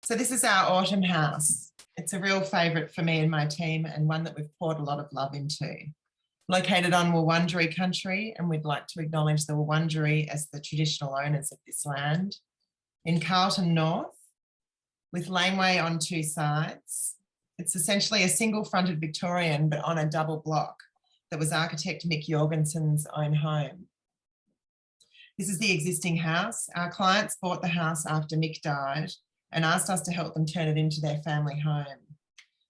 So this is our autumn house. It's a real favourite for me and my team, and one that we've poured a lot of love into. Located on Wurundjeri country, and we'd like to acknowledge the Wurundjeri as the traditional owners of this land. In Carlton North, with laneway on two sides. It's essentially a single fronted Victorian, but on a double block that was architect Mick Jörgensen's own home. This is the existing house. Our clients bought the house after Mick died and asked us to help them turn it into their family home.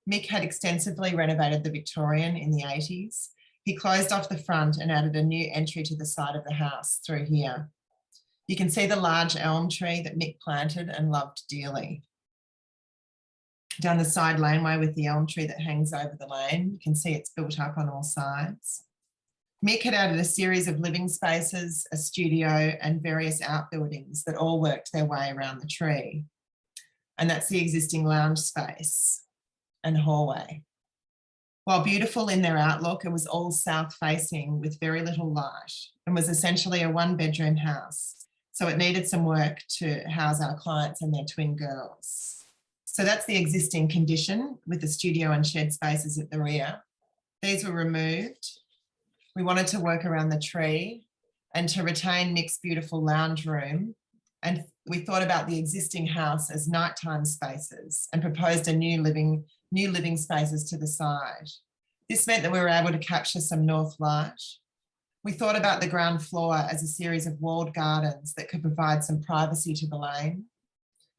Mick had extensively renovated the Victorian in the 80s. He closed off the front and added a new entry to the side of the house through here. You can see the large elm tree that Mick planted and loved dearly. Down the side laneway with the elm tree that hangs over the lane, you can see it's built up on all sides. Mick had added a series of living spaces, a studio and various outbuildings that all worked their way around the tree. And that's the existing lounge space and hallway. While beautiful in their outlook, it was all south facing with very little light and was essentially a one-bedroom house. So it needed some work to house our clients and their twin girls. So that's the existing condition with the studio and shed spaces at the rear. These were removed. We wanted to work around the tree and to retain Mick's beautiful lounge room. And we thought about the existing house as nighttime spaces and proposed a new living spaces to the side. This meant that we were able to capture some north light. We thought about the ground floor as a series of walled gardens that could provide some privacy to the lane,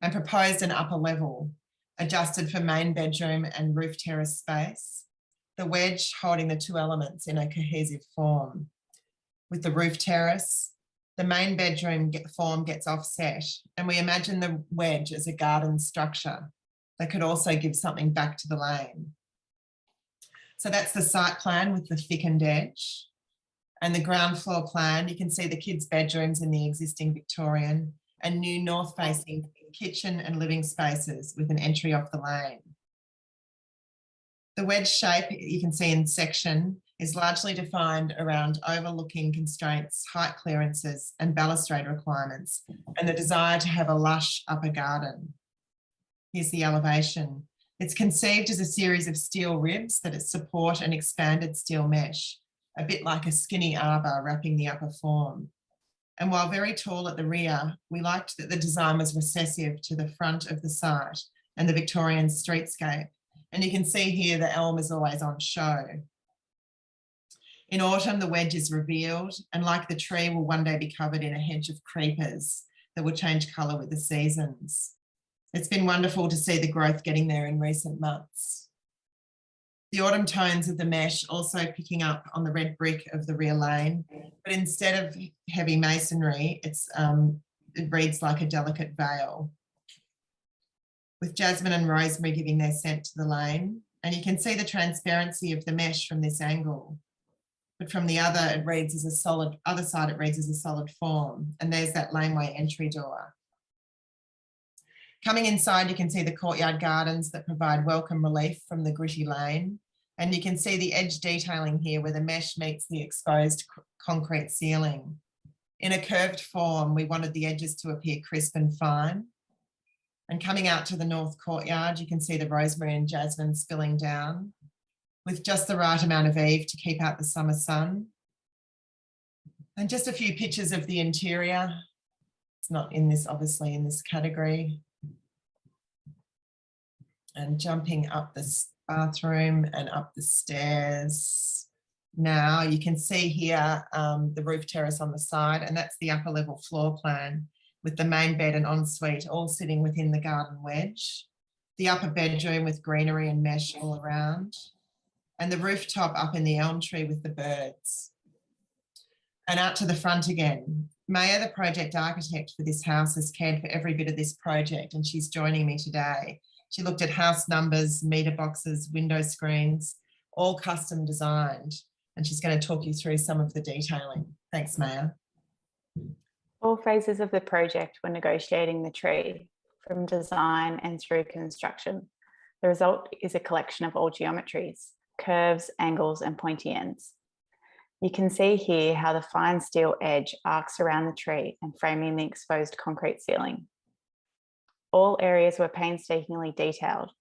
and proposed an upper level adjusted for main bedroom and roof terrace space, the wedge holding the two elements in a cohesive form. With the roof terrace, the main bedroom form gets offset, and we imagine the wedge as a garden structure that could also give something back to the lane. So that's the site plan with the thickened edge. And the ground floor plan, you can see the kids' bedrooms in the existing Victorian and new north-facing kitchen and living spaces with an entry off the lane. The wedge shape you can see in section is largely defined around overlooking constraints, height clearances and balustrade requirements, and the desire to have a lush upper garden. Here's the elevation. It's conceived as a series of steel ribs that support an expanded steel mesh, a bit like a skinny arbor wrapping the upper form. And while very tall at the rear, we liked that the design was recessive to the front of the site and the Victorian streetscape. And you can see here the elm is always on show. In autumn, the wedge is revealed, and like the tree, will one day be covered in a hedge of creepers that will change colour with the seasons. It's been wonderful to see the growth getting there in recent months. The autumn tones of the mesh also picking up on the red brick of the rear lane, but instead of heavy masonry, it reads like a delicate veil, with jasmine and rosemary giving their scent to the lane. And you can see the transparency of the mesh from this angle. But from the other, it reads as a solid, other side, it reads as a solid form. And there's that laneway entry door. Coming inside, you can see the courtyard gardens that provide welcome relief from the gritty lane. And you can see the edge detailing here where the mesh meets the exposed concrete ceiling. In a curved form, we wanted the edges to appear crisp and fine. And coming out to the north courtyard, you can see the rosemary and jasmine spilling down with just the right amount of eave to keep out the summer sun. And just a few pictures of the interior. It's not in this, obviously, in this category. And jumping up this bathroom and up the stairs. Now you can see here the roof terrace on the side, and that's the upper level floor plan with the main bed and ensuite all sitting within the garden wedge. The upper bedroom with greenery and mesh all around, and the rooftop up in the elm tree with the birds. And out to the front again. Maya, the project architect for this house, has cared for every bit of this project, and she's joining me today. She looked at house numbers, meter boxes, window screens, all custom designed. And she's going to talk you through some of the detailing. Thanks, Maya. All phases of the project were negotiating the tree, from design and through construction. The result is a collection of all geometries, curves, angles, and pointy ends. You can see here how the fine steel edge arcs around the tree and framing the exposed concrete ceiling. All areas were painstakingly detailed.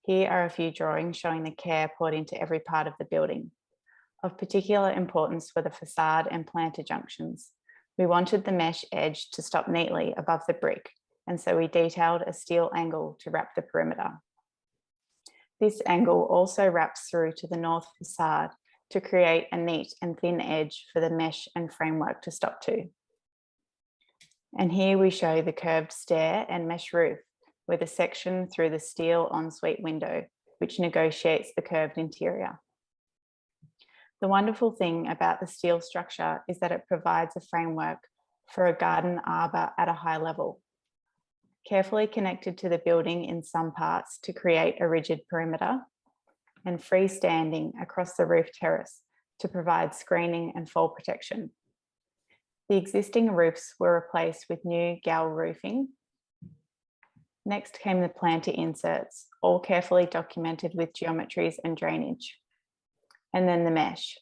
Here are a few drawings showing the care poured into every part of the building. Of particular importance were the facade and planter junctions. We wanted the mesh edge to stop neatly above the brick, and so we detailed a steel angle to wrap the perimeter. This angle also wraps through to the north facade to create a neat and thin edge for the mesh and framework to stop to. And here we show the curved stair and mesh roof with a section through the steel ensuite window, which negotiates the curved interior. The wonderful thing about the steel structure is that it provides a framework for a garden arbor at a high level, carefully connected to the building in some parts to create a rigid perimeter, and freestanding across the roof terrace to provide screening and fall protection. The existing roofs were replaced with new gal roofing. Next came the planter inserts, all carefully documented with geometries and drainage. And then the mesh.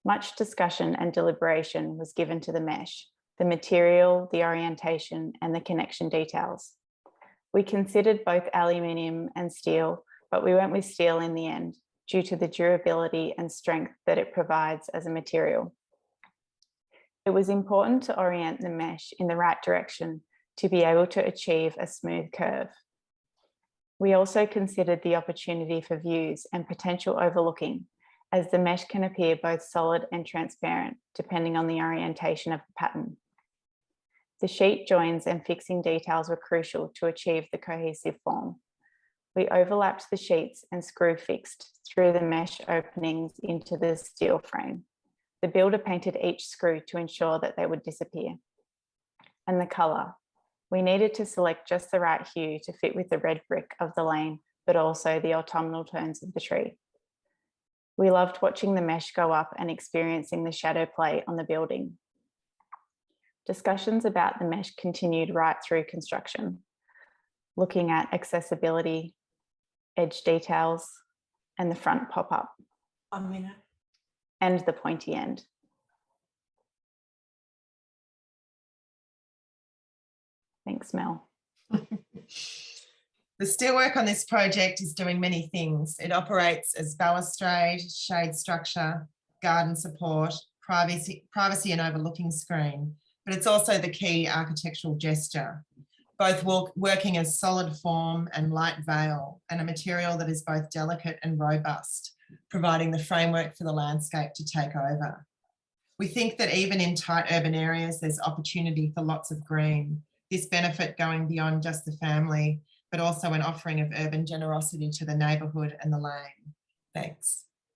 Much discussion and deliberation was given to the mesh, the material, the orientation, and the connection details. We considered both aluminium and steel, but we went with steel in the end due to the durability and strength that it provides as a material. It was important to orient the mesh in the right direction to be able to achieve a smooth curve. We also considered the opportunity for views and potential overlooking, as the mesh can appear both solid and transparent, depending on the orientation of the pattern. The sheet joins and fixing details were crucial to achieve the cohesive form. We overlapped the sheets and screw fixed through the mesh openings into the steel frame. The builder painted each screw to ensure that they would disappear. And the colour. We needed to select just the right hue to fit with the red brick of the lane, but also the autumnal tones of the tree. We loved watching the mesh go up and experiencing the shadow play on the building. Discussions about the mesh continued right through construction, looking at accessibility, edge details, and the front pop-up. 1 minute. And the pointy end. Thanks, Mel. The steelwork on this project is doing many things. It operates as balustrade, shade structure, garden support, privacy and overlooking screen, but it's also the key architectural gesture, both working as solid form and light veil, and a material that is both delicate and robust, providing the framework for the landscape to take over. We think that even in tight urban areas, there's opportunity for lots of green, this benefit going beyond just the family, but also an offering of urban generosity to the neighbourhood and the lane. Thanks.